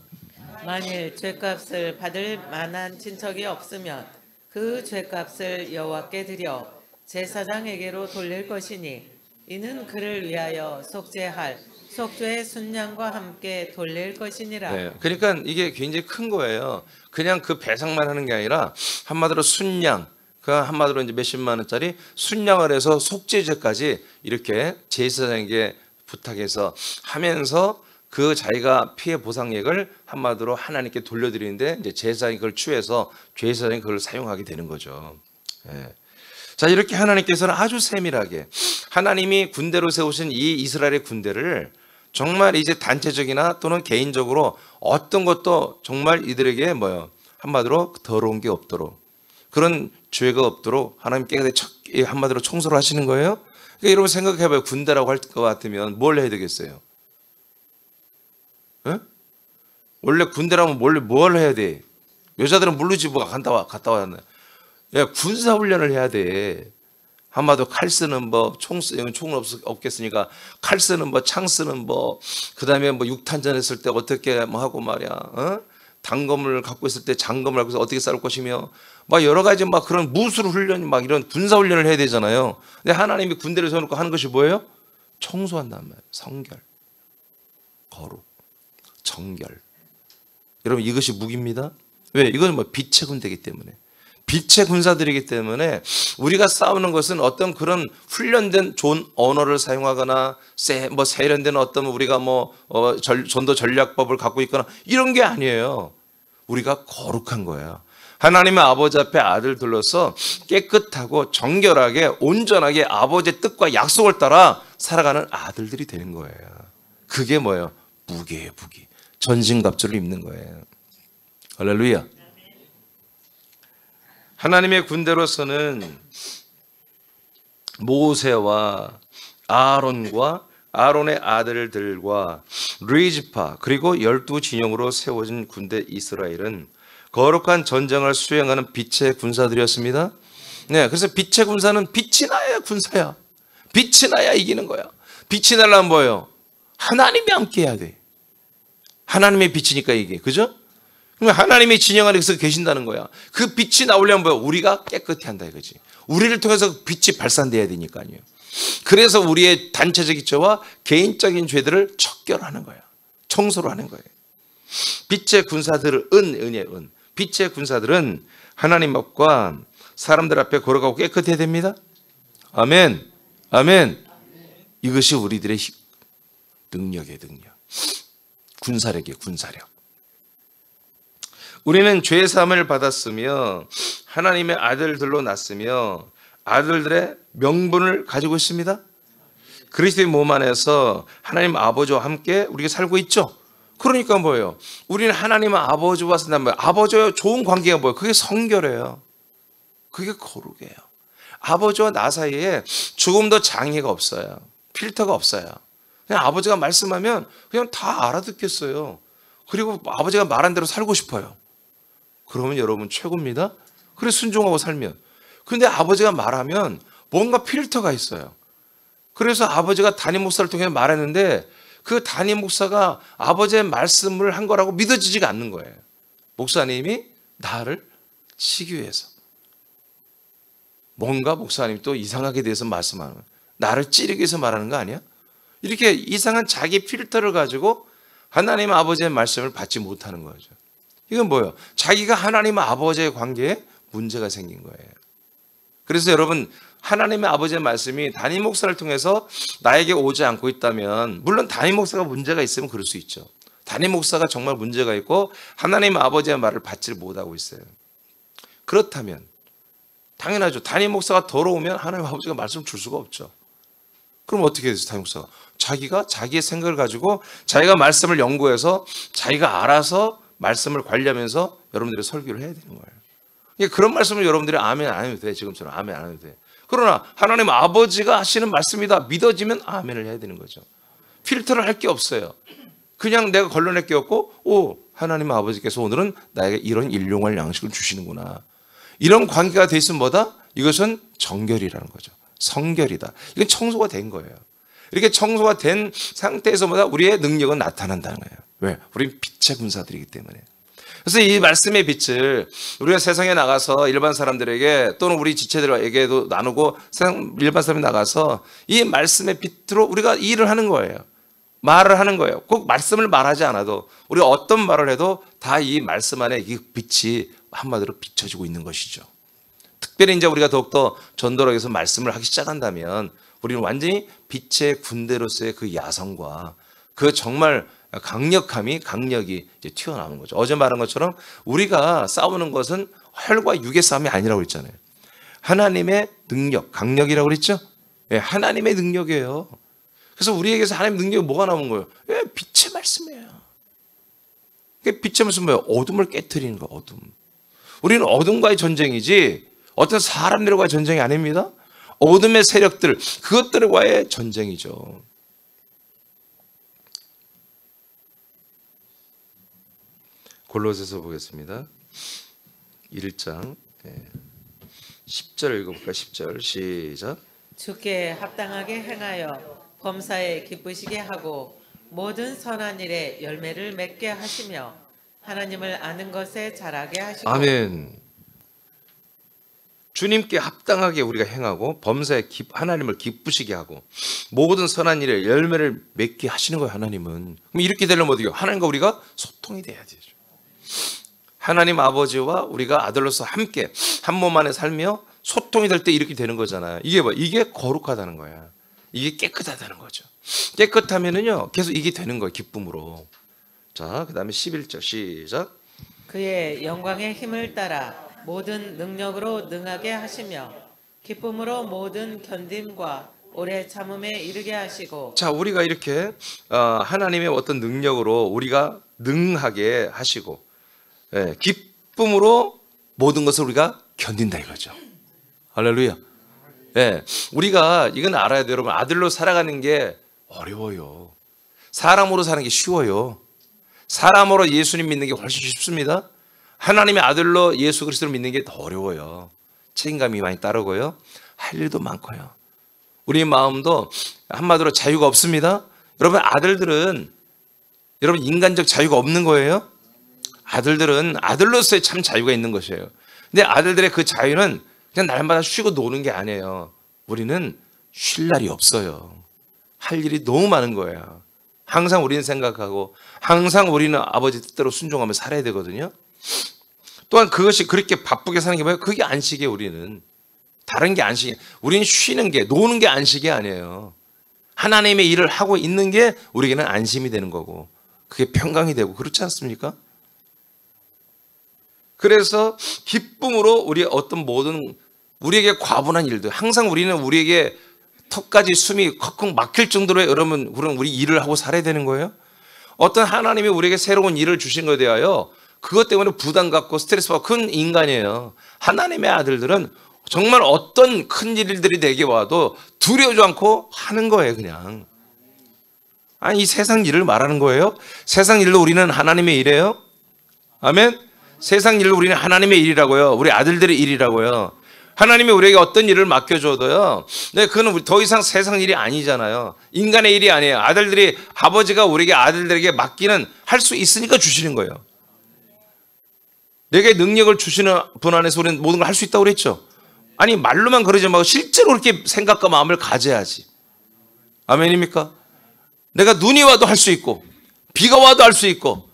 만일 죄값을 받을 만한 친척이 없으면 그 죄값을 여호와께 드려 제사장에게로 돌릴 것이니 이는 그를 위하여 속죄할 속죄의 순양과 함께 돌릴 것이니라. 네, 그러니까 이게 굉장히 큰 거예요. 그냥 그 배상만 하는 게 아니라 한마디로 순양, 그 한마디로 이제 몇십만 원짜리 순양을 해서 속죄제까지 이렇게 제사장에게 부탁해서 하면서 그 자기가 피해 보상액을 한마디로 하나님께 돌려드리는데 이제 제사장이 그걸 취해서 제사장이 그걸 사용하게 되는 거죠. 네. 자, 이렇게 하나님께서는 아주 세밀하게 하나님이 군대로 세우신 이 이스라엘의 군대를 정말 이제 단체적이나 또는 개인적으로 어떤 것도 정말 이들에게 뭐요? 한마디로 더러운 게 없도록, 그런 죄가 없도록 하나님 깨끗이 한마디로 청소를 하시는 거예요. 그러니까 여러분 생각해봐요. 군대라고 할 것 같으면 뭘 해야 되겠어요? 에? 원래 군대라면 원래 뭘 해야 돼? 여자들은 모르지 뭐 갔다 왔나? 야, 군사 훈련을 해야 돼. 한마디로 칼 쓰는 법, 총은 없겠으니까 칼 쓰는 법, 창 쓰는 법, 그다음에 뭐 육탄전 했을 때 어떻게 뭐 하고 말이야, 단검을 갖고 있을 때 장검을 갖고 어떻게 싸울 것이며, 막 여러 가지 막 그런 무술 훈련, 막 이런 군사 훈련을 해야 되잖아요. 근데 하나님이 군대를 세워놓고 하는 것이 뭐예요? 청소한단 말이에요. 성결, 거룩, 정결. 여러분 이것이 무기입니다. 왜? 이건 뭐 빛의 군대이기 때문에. 빛의 군사들이기 때문에 우리가 싸우는 것은 어떤 그런 훈련된 좋은 언어를 사용하거나 세련된 어떤 우리가 전도 전략법을 갖고 있거나 이런 게 아니에요. 우리가 거룩한 거예요. 하나님의 아버지 앞에 아들들로서 깨끗하고 정결하게 온전하게 아버지의 뜻과 약속을 따라 살아가는 아들들이 되는 거예요. 그게 뭐예요? 무기예요, 무기. 전신갑주를 입는 거예요. 할렐루야. 하나님의 군대로서는 모세와 아론과 아론의 아들들과 르이즈파 그리고 12진영으로 세워진 군대 이스라엘은 거룩한 전쟁을 수행하는 빛의 군사들이었습니다. 네, 그래서 빛의 군사는 빛이 나야 군사야. 빛이 나야 이기는 거야. 빛이 나려면 뭐예요? 하나님이 함께 해야 돼. 하나님의 빛이니까 이게, 그죠? 그러면 하나님의 진영 안에서 계신다는 거야. 그 빛이 나오려면 뭐야? 우리가 깨끗해야 한다 이거지. 우리를 통해서 빛이 발산돼야 되니까요. 그래서 우리의 단체적인 죄와 개인적인 죄들을 척결하는 거야. 청소를 하는 거예요. 빛의 군사들은 은혜의 은. 빛의 군사들은 하나님 앞과 사람들 앞에 걸어가고 깨끗해야 됩니다. 아멘. 아멘. 이것이 우리들의 능력의 능력. 군사력이에요. 군사력. 우리는 죄 사함을 받았으며 하나님의 아들들로 났으며 아들들의 명분을 가지고 있습니다. 그리스도의 몸 안에서 하나님 아버지와 함께 우리가 살고 있죠. 그러니까 뭐예요? 우리는 하나님 아버지와 산다면 뭐예요? 아버지와 좋은 관계가 뭐예요? 그게 성결해요. 그게 거룩이에요. 아버지와 나 사이에 조금도 장애가 없어요. 필터가 없어요. 그냥 아버지가 말씀하면 그냥 다 알아듣겠어요. 그리고 아버지가 말한 대로 살고 싶어요. 그러면 여러분 최고입니다. 그래 순종하고 살면. 근데 아버지가 말하면 뭔가 필터가 있어요. 그래서 아버지가 담임 목사를 통해 말했는데 그 담임 목사가 아버지의 말씀을 한 거라고 믿어지지가 않는 거예요. 목사님이 나를 치기 위해서. 뭔가 목사님이 또 이상하게 대해서 말씀하는 거예요. 나를 찌르기 위해서 말하는 거 아니야? 이렇게 이상한 자기 필터를 가지고 하나님 아버지의 말씀을 받지 못하는 거죠. 이건 뭐예요? 자기가 하나님 아버지의 관계에 문제가 생긴 거예요. 그래서 여러분 하나님의 아버지의 말씀이 담임 목사를 통해서 나에게 오지 않고 있다면 물론 담임 목사가 문제가 있으면 그럴 수 있죠. 담임 목사가 정말 문제가 있고 하나님 아버지의 말을 받지 못하고 있어요. 그렇다면 당연하죠. 담임 목사가 더러우면 하나님 아버지가 말씀을 줄 수가 없죠. 그럼 어떻게 해야 되죠? 담임 목사가 자기가 자기의 생각을 가지고 자기가 말씀을 연구해서 자기가 알아서 말씀을 관리하면서 여러분들이 설교를 해야 되는 거예요. 그런 말씀을 여러분들이 아멘 안 해도 돼. 지금처럼 아멘 안 해도 돼. 그러나 하나님 아버지가 하시는 말씀이다 믿어지면 아멘을 해야 되는 거죠. 필터를 할 게 없어요. 그냥 내가 걸러낼 게 없고 하나님 아버지께서 오늘은 나에게 이런 일용할 양식을 주시는구나. 이런 관계가 돼 있으면 뭐다? 이것은 정결이라는 거죠. 성결이다. 이건 청소가 된 거예요. 이렇게 청소가 된 상태에서 뭐다? 우리의 능력은 나타난다는 거예요. 왜? 우리는 빛의 군사들이기 때문에. 그래서 이 말씀의 빛을 우리가 세상에 나가서 일반 사람들에게 또는 우리 지체들에게도 나누고 일반 사람이 나가서 이 말씀의 빛으로 우리가 일을 하는 거예요. 말을 하는 거예요. 꼭 말씀을 말하지 않아도 우리가 어떤 말을 해도 다 이 말씀 안에 이 빛이 한마디로 비춰지고 있는 것이죠. 특별히 이제 우리가 더욱더 전도록에서 말씀을 하기 시작한다면 우리는 완전히 빛의 군대로서의 그 야성과 그 정말 강력이 이제 튀어나오는 거죠. 어제 말한 것처럼 우리가 싸우는 것은 혈과 육의 싸움이 아니라고 그랬잖아요. 하나님의 능력, 강력이라고 그랬죠? 네, 하나님의 능력이에요. 그래서 우리에게서 하나님 능력이 뭐가 남은 거예요? 예, 빛의 말씀이에요. 빛의 말씀은 뭐예요? 어둠을 깨트리는 거, 어둠. 우리는 어둠과의 전쟁이지 어떤 사람들과의 전쟁이 아닙니다. 어둠의 세력들, 그것들과의 전쟁이죠. 골로새서 보겠습니다. 1장 10절 읽어볼까요? 10절 시작. 주께 합당하게 행하여 범사에 기쁘시게 하고 모든 선한 일에 열매를 맺게 하시며 하나님을 아는 것에 자라게 하시고. 아멘. 주님께 합당하게 우리가 행하고 범사에 하나님을 기쁘시게 하고 모든 선한 일에 열매를 맺게 하시는 거예요. 하나님은. 그럼 이렇게 되려면 어떻게 해요? 하나님과 우리가 소통이 돼야 되죠. 하나님 아버지와 우리가 아들로서 함께 한 몸 안에 살며 소통이 될 때 이렇게 되는 거잖아요. 이게 뭐? 이게 거룩하다는 거야. 이게 깨끗하다는 거죠. 깨끗하면은요 계속 이게 되는 거예요. 기쁨으로. 자, 그 다음에 11절 시작. 그의 영광의 힘을 따라 모든 능력으로 능하게 하시며 기쁨으로 모든 견딤과 오래 참음에 이르게 하시고. 자, 우리가 이렇게 하나님의 어떤 능력으로 우리가 능하게 하시고 기쁨으로 모든 것을 우리가 견딘다 이거죠. 할렐루야. 우리가 이건 알아야 돼요. 여러분, 아들로 살아가는 게 어려워요. 사람으로 사는 게 쉬워요. 사람으로 예수님 믿는 게 훨씬 쉽습니다. 하나님의 아들로 예수 그리스도를 믿는 게 더 어려워요. 책임감이 많이 따르고요. 할 일도 많고요. 우리 마음도 한마디로 자유가 없습니다. 여러분, 아들들은 여러분 인간적 자유가 없는 거예요. 아들들은 아들로서의 참 자유가 있는 것이에요. 근데 아들들의 그 자유는 그냥 날마다 쉬고 노는 게 아니에요. 우리는 쉴 날이 없어요. 할 일이 너무 많은 거예요. 항상 우리는 생각하고 항상 우리는 아버지 뜻대로 순종하며 살아야 되거든요. 또한 그것이 그렇게 바쁘게 사는 게 뭐예요? 그게 안식이에요. 우리는 다른 게 안식이에요. 우리는 쉬는 게, 노는 게 안식이 아니에요. 하나님의 일을 하고 있는 게 우리에게는 안심이 되는 거고 그게 평강이 되고 그렇지 않습니까? 그래서 기쁨으로 우리의 어떤 모든 우리에게 과분한 일들, 항상 우리는 우리에게 턱까지 숨이 컥컥 막힐 정도로 여러분 그런 우리 일을 하고 살아야 되는 거예요. 어떤 하나님이 우리에게 새로운 일을 주신 것에 대하여 그것 때문에 부담 갖고 스트레스 받고 큰 인간이에요. 하나님의 아들들은 정말 어떤 큰 일들이 내게 와도 두려워하지 않고 하는 거예요. 그냥. 아니, 이 세상 일을 말하는 거예요. 세상 일로 우리는 하나님의 일이에요. 아멘. 세상 일로 우리는 하나님의 일이라고요. 우리 아들들의 일이라고요. 하나님이 우리에게 어떤 일을 맡겨줘도요, 그건 더 이상 세상 일이 아니잖아요. 인간의 일이 아니에요. 아들들이, 아버지가 우리에게 아들들에게 맡기는, 할 수 있으니까 주시는 거예요. 내게 능력을 주시는 분 안에서 우리는 모든 걸 할 수 있다고 그랬죠. 아니, 말로만 그러지 말고 실제로 그렇게 생각과 마음을 가져야지. 아멘입니까? 내가 눈이 와도 할 수 있고, 비가 와도 할 수 있고,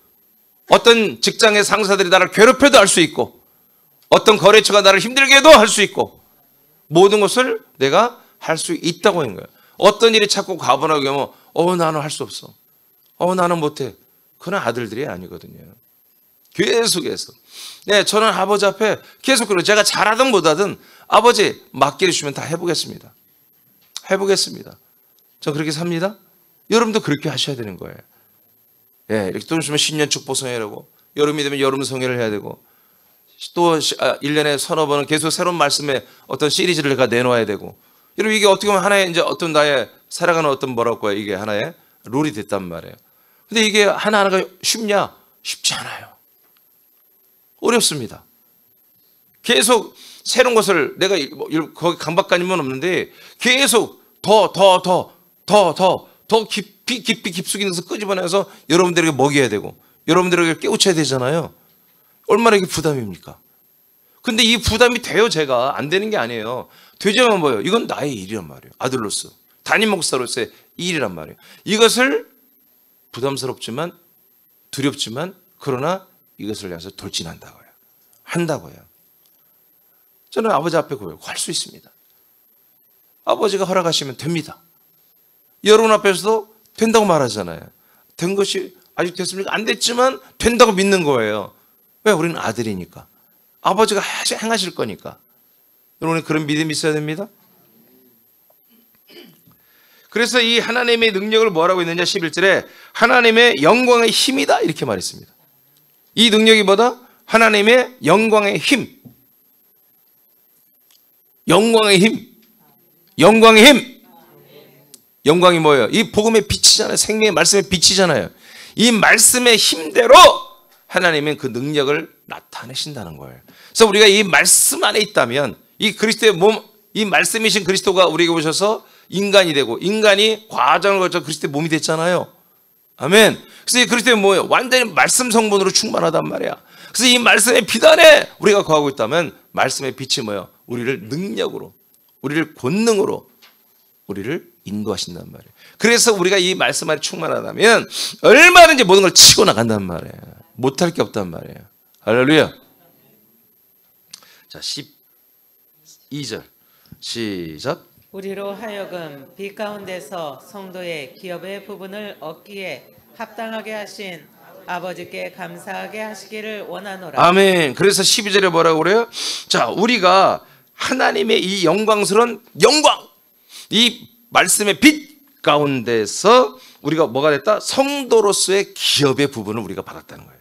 어떤 직장의 상사들이 나를 괴롭혀도 할 수 있고, 어떤 거래처가 나를 힘들게 해도 할 수 있고, 모든 것을 내가 할 수 있다고 하는 거예요. 어떤 일이 자꾸 과분하게 하면 나는 할 수 없어. 나는 못해. 그건 아들들이 아니거든요. 계속해서. 저는 아버지 앞에 계속 그래요. 제가 잘하든 못하든 아버지 맡겨주시면 다 해보겠습니다. 해보겠습니다. 저 그렇게 삽니다. 여러분도 그렇게 하셔야 되는 거예요. 이렇게 또 있으면 신년 축복성회라고, 여름이 되면 여름 성회를 해야 되고, 또 1년에 서너 번은 계속 새로운 말씀에 어떤 시리즈를 내가 내놓아야 되고, 여러분 이게 어떻게 보면 하나의 이제 어떤 나의 살아가는 어떤 뭐랄까요, 이게 하나의 룰이 됐단 말이에요. 근데 이게 하나하나가 쉽냐? 쉽지 않아요. 어렵습니다. 계속 새로운 것을 내가 거기 강박관념은 없는데 계속 더 깊숙이 넣어서 끄집어내서 여러분들에게 먹여야 되고 여러분들에게 깨우쳐야 되잖아요. 얼마나 이게 부담입니까? 근데 이 부담이 돼요. 제가 안 되는 게 아니에요. 되자면 뭐예요? 이건 나의 일이란 말이에요. 아들로서 담임 목사로서의 일이란 말이에요. 이것을 부담스럽지만 두렵지만 그러나 이것을 위해서 돌진한다고요. 한다고요. 저는 아버지 앞에 고백하고 할 수 있습니다. 아버지가 허락하시면 됩니다. 여러분 앞에서도 된다고 말하잖아요. 된 것이 아직 됐습니까? 안 됐지만 된다고 믿는 거예요. 왜? 우리는 아들이니까. 아버지가 행하실 거니까. 여러분은 그런 믿음이 있어야 됩니다. 그래서 이 하나님의 능력을 뭐라고 했느냐 11절에 하나님의 영광의 힘이다 이렇게 말했습니다. 이 능력이 뭐다? 하나님의 영광의 힘. 영광의 힘. 영광의 힘. 영광이 뭐예요? 이 복음의 빛이잖아요. 생명의 말씀의 빛이잖아요. 이 말씀의 힘대로 하나님은 그 능력을 나타내신다는 거예요. 그래서 우리가 이 말씀 안에 있다면 이 그리스도의 몸, 이 말씀이신 그리스도가 우리에게 오셔서 인간이 되고 인간이 과정을 거쳐 그리스도의 몸이 됐잖아요. 아멘. 그래서 이 그리스도의 뭐예요? 완전히 말씀 성분으로 충만하단 말이야. 그래서 이 말씀의 빛 안에 우리가 거하고 있다면 말씀의 빛이 뭐예요? 우리를 능력으로, 우리를 권능으로 우리를 인도하신단 말이에요. 그래서 우리가 이 말씀 안에 충만하다면 얼마든지 모든 걸 치고 나간단 말이에요. 못할 게 없단 말이에요. 할렐루야. 자, 12절 시작. 우리로 하여금 빛 가운데서 성도의 기업의 부분을 얻기에 합당하게 하신 아버지께 감사하게 하시기를 원하노라. 아멘. 그래서 12절에 뭐라고 그래요? 자, 우리가 하나님의 이 영광스러운 영광, 이 말씀의 빛 가운데서 우리가 뭐가 됐다? 성도로서의 기업의 부분을 우리가 받았다는 거예요.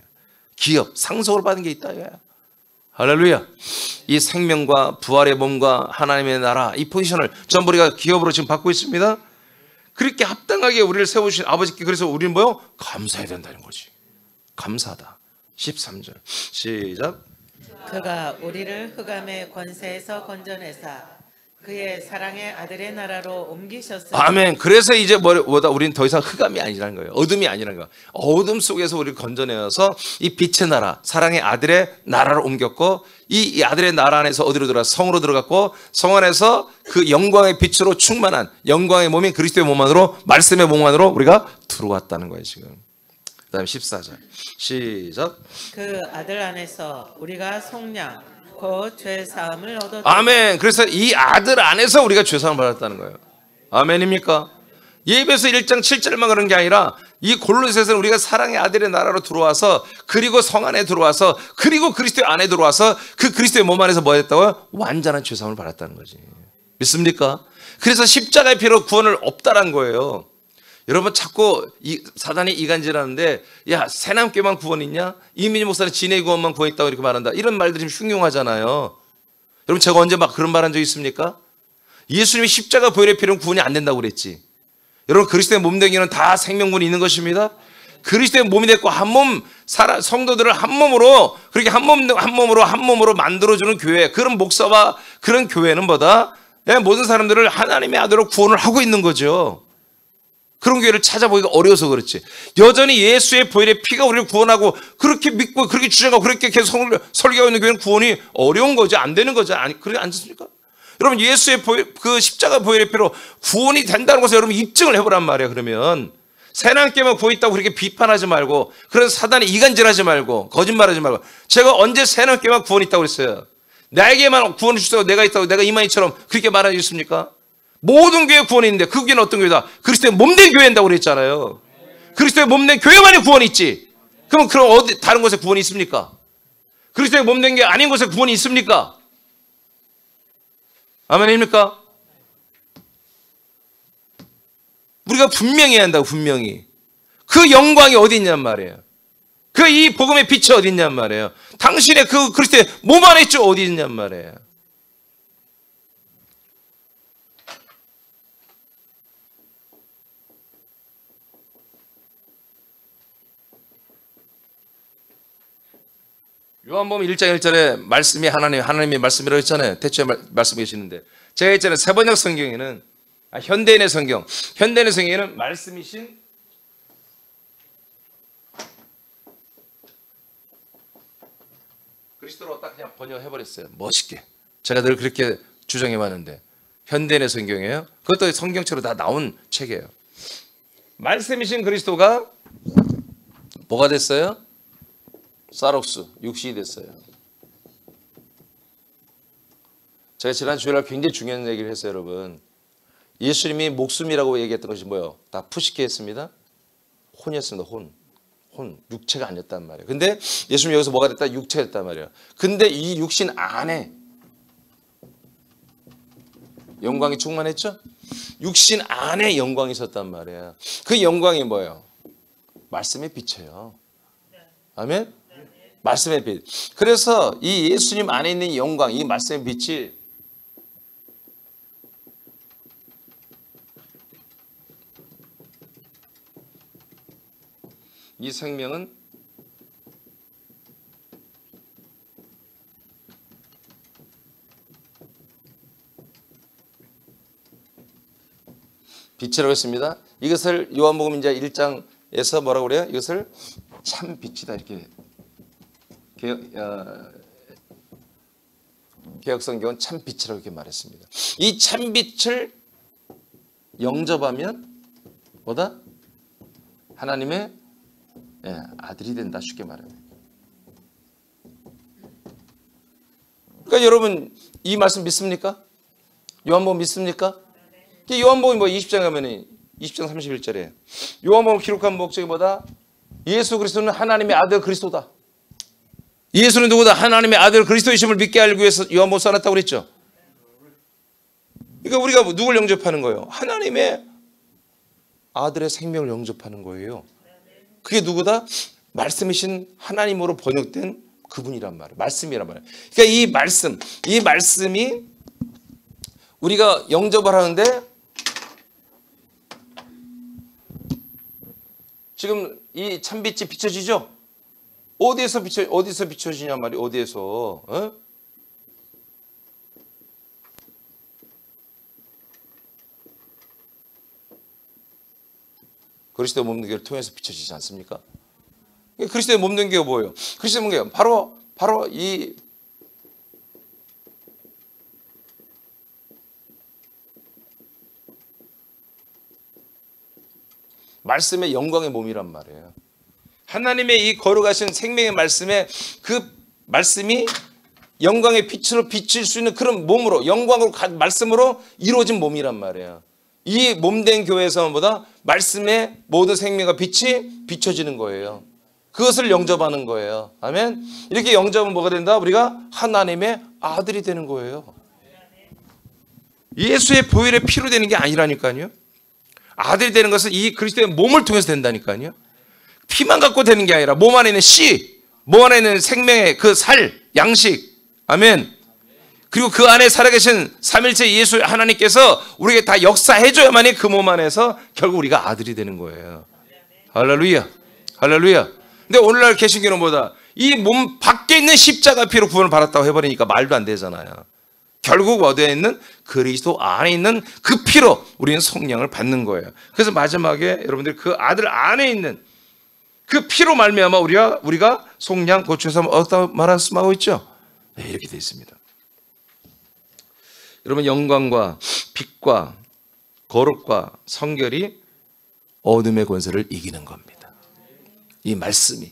기업, 상속을 받은 게 있다 이거야. 할렐루야. 이 생명과 부활의 몸과 하나님의 나라, 이 포지션을 전부 우리가 기업으로 지금 받고 있습니다. 그렇게 합당하게 우리를 세우신 아버지께 그래서 우리는 뭐요? 감사해야 된다는 거지. 감사하다. 13절 시작. 그가 우리를 흑암의 권세에서 건져내사 그의 사랑의 아들의 나라로 옮기셨으니. 아멘. 그래서 이제 뭐다? 우리는 더 이상 흑암이 아니라는 거예요. 어둠이 아니라는 거예요. 어둠 속에서 우리를 건져내어서 이 빛의 나라, 사랑의 아들의 나라로 옮겼고 이 아들의 나라 안에서 어디로 들어가? 성으로 들어갔고 성 안에서 그 영광의 빛으로 충만한 영광의 몸인 그리스도의 몸 안으로 말씀의 몸 안으로 우리가 들어왔다는 거예요 지금. 그 다음에 14절 시작. 그 아들 안에서 우리가 속량 곧 죄 사함을 얻었다. 아멘. 그래서 이 아들 안에서 우리가 죄 사함을 받았다는 거예요. 아멘입니까? 예배서 1장 7절만 그런 게 아니라 이 골로새서는 우리가 사랑의 아들의 나라로 들어와서 그리고 성 안에 들어와서 그리고 그리스도의 안에 들어와서 그 그리스도의 몸 안에서 뭐 했다고요? 완전한 죄 사함을 받았다는 거지. 믿습니까? 그래서 십자가의 피로 구원을 없다란 거예요. 여러분 자꾸 사단이 이간질하는데 야 새남교만 구원 있냐? 이민희 목사는 진의 구원만 구원 있다고 이렇게 말한다. 이런 말들이 좀 흉흉하잖아요. 여러분 제가 언제 막 그런 말 한 적 있습니까? 예수님이 십자가 보혈의 피로는 구원이 안 된다고 그랬지. 여러분 그리스도의 몸 되기는 다 생명분이 있는 것입니다. 그리스도의 몸이 됐고 한 몸 성도들을 한 몸으로 그렇게 한 몸으로 만들어주는 교회, 그런 목사와 그런 교회는 뭐다? 모든 사람들을 하나님의 아들로 구원을 하고 있는 거죠. 그런 교회를 찾아보기가 어려워서 그렇지. 여전히 예수의 보혈의 피가 우리를 구원하고 그렇게 믿고 그렇게 주장하고 그렇게 계속 설교하고 있는 교회는 구원이 어려운 거죠. 안 되는 거죠. 아니, 그러지 않습니까? 여러분 예수의 그 십자가 보혈의 피로 구원이 된다는 것을 여러분 입증을 해보란 말이에요. 그러면 새남교만 구원 있다고 그렇게 비판하지 말고 그런 사단이 이간질하지 말고 거짓말하지 말고 제가 언제 새남교만 구원 있다고 그랬어요? 나에게만 구원을 주세요. 내가 있다고 내가 이만희처럼 그렇게 말하지 있습니까? 모든 교회 구원이 있는데 그 교회는 어떤 교회다? 그리스도의 몸된 교회인다고 그랬잖아요. 그리스도의 몸된 교회만이 구원이 있지. 그럼 어디 다른 곳에 구원이 있습니까? 그리스도의 몸된 게 아닌 곳에 구원이 있습니까? 아멘입니까? 우리가 분명히 해야 한다고. 분명히 그 영광이 어디 있냔 말이에요. 그 이 복음의 빛이 어디 있냔 말이에요. 당신의 그 그리스도의 몸 안에 있죠. 어디 있냔 말이에요. 요한복음 1장 1절에 말씀이 하나님의 말씀이라고 했잖아요. 대초에 말씀해 계시는데 제가 했잖아요. 세번역 성경에는 현대인의 성경에는 말씀이신 그리스도로 딱 그냥 번역해버렸어요. 멋있게. 제가 늘 그렇게 주장해왔는데 현대인의 성경이에요. 그것도 성경처럼 다 나온 책이에요. 말씀이신 그리스도가 뭐가 됐어요? 사록스, 육신이 됐어요. 제가 지난 주일날 굉장히 중요한 얘기를 했어요, 여러분. 예수님이 목숨이라고 얘기했던 것이 뭐예요? 다 푸시케였습니다. 혼이었습니다. 혼. 육체가 아니었단 말이에요. 근데 예수님 여기서 뭐가 됐다? 육체가 됐단 말이에요. 근데 이 육신 안에 영광이 충만했죠? 육신 안에 영광이 있었단 말이에요. 그 영광이 뭐예요? 말씀의 빛이에요. 아멘? 말씀의 빛. 그래서 이 예수님 안에 있는 영광, 이 말씀의 빛이 이 생명은 빛이라고 했습니다. 이것을 요한복음 이제 1장에서 뭐라고 그래요? 이것을 참 빛이다 이렇게 개혁성경은 참 빛이라고 이렇게 말했습니다. 이 참 빛을 영접하면 뭐다? 하나님의 아들이 된다 쉽게 말하면. 그러니까 여러분 이 말씀 믿습니까? 요한복음 믿습니까? 요한복음 뭐 20장 가면 20장 31절에 요한복음 기록한 목적이 뭐다? 예수 그리스도는 하나님의 아들 그리스도다. 예수는 누구다? 하나님의 아들 그리스도이심을 믿게 알기 위해서 요한복음 써놨다고 그랬죠. 그러니까 우리가 누굴 영접하는 거예요? 하나님의 아들의 생명을 영접하는 거예요. 그게 누구다? 말씀이신 하나님으로 번역된 그분이란 말이에요. 말씀이란 말이에요. 그러니까 이 말씀이 우리가 영접을 하는데 지금 이 참빛이 비춰지죠? 어디에서 비춰지냐 말이에요. 어디에서? 그리스도의 몸무게를 통해서 비춰지지 않습니까? 그리스도의 몸무게가 뭐예요? 그리스도의 몸무게가 바로 이 말씀의 영광의 몸이란 말이에요. 하나님의 이 거룩하신 생명의 말씀에 그 말씀이 영광의 빛으로 비칠 수 있는 그런 몸으로 영광으로 말씀으로 이루어진 몸이란 말이에요. 이 몸된 교회에서보다 말씀의 모든 생명과 빛이 비춰지는 거예요. 그것을 영접하는 거예요. 아멘. 이렇게 영접은 뭐가 된다? 우리가 하나님의 아들이 되는 거예요. 예수의 보혈의 피로 되는 게 아니라니까요. 아들이 되는 것은 이 그리스도의 몸을 통해서 된다니까요. 피만 갖고 되는 게 아니라 몸 안에 있는 씨, 몸 안에 있는 생명의 그 살, 양식. 아멘. 그리고 그 안에 살아계신 삼일체 예수 하나님께서 우리에게 다 역사해줘야만이 그 몸 안에서 결국 우리가 아들이 되는 거예요. 할렐루야. 할렐루야. 근데 오늘날 개신교는 뭐다? 이 몸 밖에 있는 십자가 피로 구원을 받았다고 해버리니까 말도 안 되잖아요. 결국 어디에 있는 그리스도 안에 있는 그 피로 우리는 성령을 받는 거예요. 그래서 마지막에 여러분들 그 아들 안에 있는 그 피로 말미암아 우리가 속량 고쳐서 얻다 말씀하고 있죠. 네, 이렇게 되어 있습니다. 여러분 영광과 빛과 거룩과 성결이 어둠의 권세를 이기는 겁니다. 이 말씀이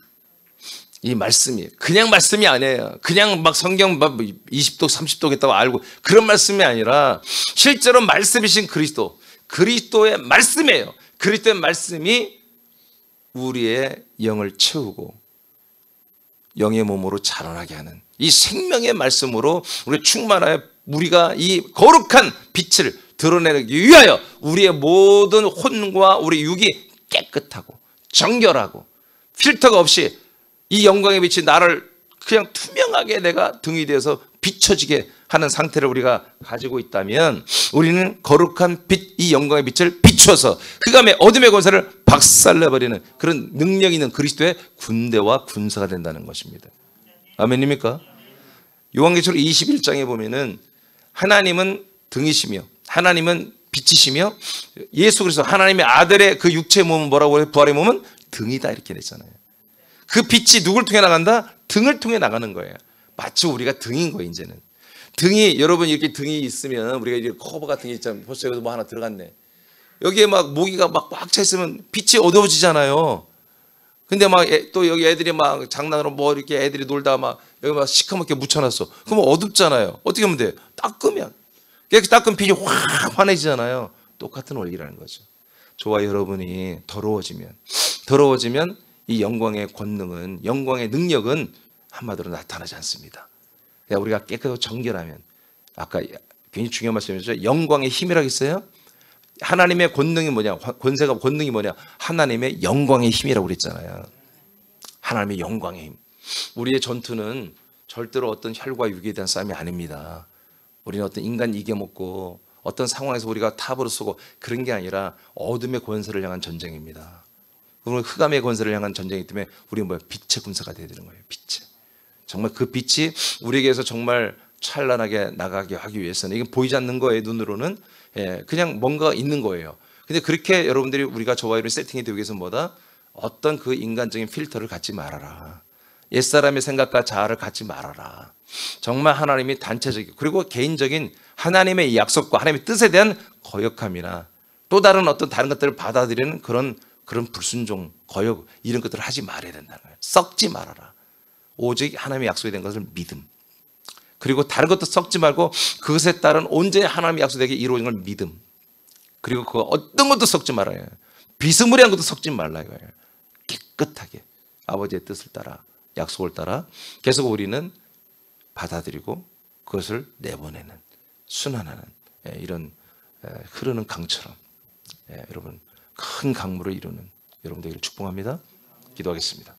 그냥 말씀이 아니에요. 그냥 막 성경 막 20도 30도겠다고 알고 그런 말씀이 아니라 실제로 말씀이신 그리스도의 말씀이에요. 그리스도의 말씀이 우리의 영을 채우고 영의 몸으로 자라나게 하는 이 생명의 말씀으로 우리 충만하여 우리가 이 거룩한 빛을 드러내기 위하여 우리의 모든 혼과 우리 육이 깨끗하고 정결하고 필터가 없이 이 영광의 빛이 나를 그냥 투명하게 내가 등이 되어서 비춰지게 하는 상태를 우리가 가지고 있다면 우리는 거룩한 빛, 이 영광의 빛을 비춰서 흑암의 어둠의 권세를 박살내버리는 그런 능력 있는 그리스도의 군대와 군사가 된다는 것입니다. 아멘입니까? 요한계시록 21장에 보면은 하나님은 등이시며 하나님은 빛이시며 예수 그리스도 하나님의 아들의 그 육체의 몸은 뭐라고 해요? 부활의 몸은 등이다 이렇게 됐잖아요. 그 빛이 누굴 통해 나간다? 등을 통해 나가는 거예요. 마치 우리가 등인 거예요. 이제는 등이 여러분 이렇게 등이 있으면 우리가 이제 커버 같은 게 있잖아요. 벌써 여기도 뭐 하나 들어갔네. 여기에 막 모기가 막 꽉 차 있으면 빛이 어두워지잖아요. 근데 막 또 여기 애들이 막 장난으로 뭐 이렇게 애들이 놀다가 막 여기 막 시커멓게 묻혀놨어. 그럼 어둡잖아요. 어떻게 하면 돼? 닦으면 이렇게 닦은 빛이 확 환해지잖아요. 똑같은 원리라는 거죠. 저와 여러분이 더러워지면 이 영광의 권능은 영광의 능력은 한마디로 나타나지 않습니다. 우리가 깨끗하고 정결하면 아까 굉장히 중요한 말씀이죠. 영광의 힘이라고 했어요. 하나님의 권능이 뭐냐? 권세가 권능이 뭐냐? 하나님의 영광의 힘이라고 그랬잖아요. 하나님의 영광의 힘. 우리의 전투는 절대로 어떤 혈과 육에 대한 싸움이 아닙니다. 우리는 어떤 인간 이겨먹고 어떤 상황에서 우리가 탑으로 서고 그런 게 아니라 어둠의 권세를 향한 전쟁입니다. 그러면 흑암의 권세를 향한 전쟁이기 때문에 우리는 뭐야? 빛의 군사가 되어야 되는 거예요. 빛의. 정말 그 빛이 우리에게서 정말 찬란하게 나가게 하기 위해서는 이건 보이지 않는 거예요. 눈으로는. 그냥 뭔가 있는 거예요. 근데 그렇게 여러분들이 우리가 저와 여러분이 세팅이 되기 위해서 뭐다? 어떤 그 인간적인 필터를 갖지 말아라. 옛사람의 생각과 자아를 갖지 말아라. 정말 하나님이 단체적이고 그리고 개인적인 하나님의 약속과 하나님의 뜻에 대한 거역함이나 또 다른 어떤 다른 것들을 받아들이는 그런 불순종, 거역 이런 것들을 하지 말아야 된다는 거예요. 썩지 말아라. 오직 하나님의 약속에 대한 것을 믿음. 그리고 다른 것도 썩지 말고 그것에 따른 온전히 하나님의 약속에게 이루어진 걸 믿음. 그리고 그 어떤 것도 썩지 말아요. 비스무리한 것도 썩지 말라 이거예요. 깨끗하게 아버지의 뜻을 따라 약속을 따라 계속 우리는 받아들이고 그것을 내보내는 순환하는 이런 흐르는 강처럼 여러분 큰 강물을 이루는 여러분 되기를 축복합니다. 기도하겠습니다.